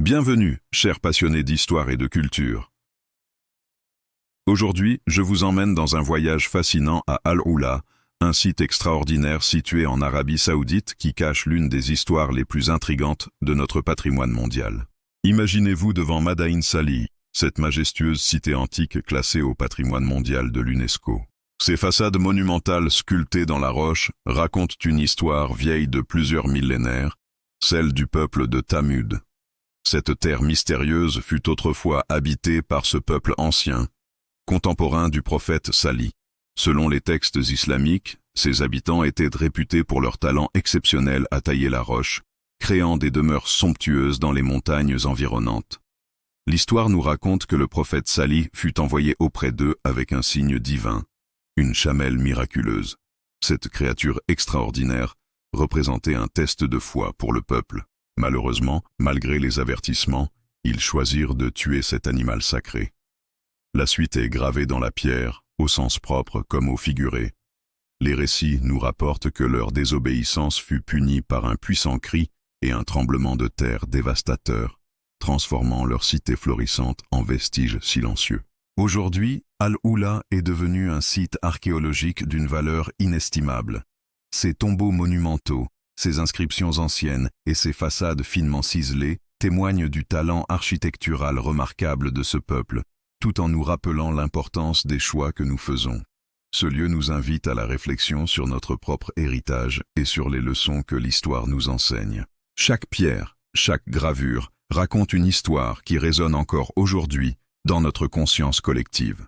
Bienvenue, chers passionnés d'histoire et de culture. Aujourd'hui, je vous emmène dans un voyage fascinant à Al-Oula, un site extraordinaire situé en Arabie Saoudite qui cache l'une des histoires les plus intrigantes de notre patrimoine mondial. Imaginez-vous devant Madain Salih, cette majestueuse cité antique classée au patrimoine mondial de l'UNESCO. Ces façades monumentales sculptées dans la roche racontent une histoire vieille de plusieurs millénaires, celle du peuple de Thamud. Cette terre mystérieuse fut autrefois habitée par ce peuple ancien, contemporain du prophète Salih. Selon les textes islamiques, ses habitants étaient réputés pour leur talent exceptionnel à tailler la roche, créant des demeures somptueuses dans les montagnes environnantes. L'histoire nous raconte que le prophète Salih fut envoyé auprès d'eux avec un signe divin, une chamelle miraculeuse. Cette créature extraordinaire représentait un test de foi pour le peuple. Malheureusement, malgré les avertissements, ils choisirent de tuer cet animal sacré. La suite est gravée dans la pierre, au sens propre comme au figuré. Les récits nous rapportent que leur désobéissance fut punie par un puissant cri et un tremblement de terre dévastateur, transformant leur cité florissante en vestige silencieux. Aujourd'hui, Al-Oula est devenu un site archéologique d'une valeur inestimable. Ses tombeaux monumentaux, ses inscriptions anciennes et ses façades finement ciselées témoignent du talent architectural remarquable de ce peuple, tout en nous rappelant l'importance des choix que nous faisons. Ce lieu nous invite à la réflexion sur notre propre héritage et sur les leçons que l'histoire nous enseigne. Chaque pierre, chaque gravure raconte une histoire qui résonne encore aujourd'hui dans notre conscience collective.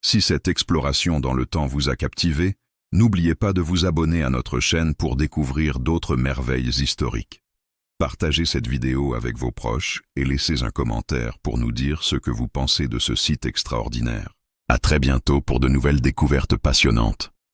Si cette exploration dans le temps vous a captivé, n'oubliez pas de vous abonner à notre chaîne pour découvrir d'autres merveilles historiques. Partagez cette vidéo avec vos proches et laissez un commentaire pour nous dire ce que vous pensez de ce site extraordinaire. À très bientôt pour de nouvelles découvertes passionnantes.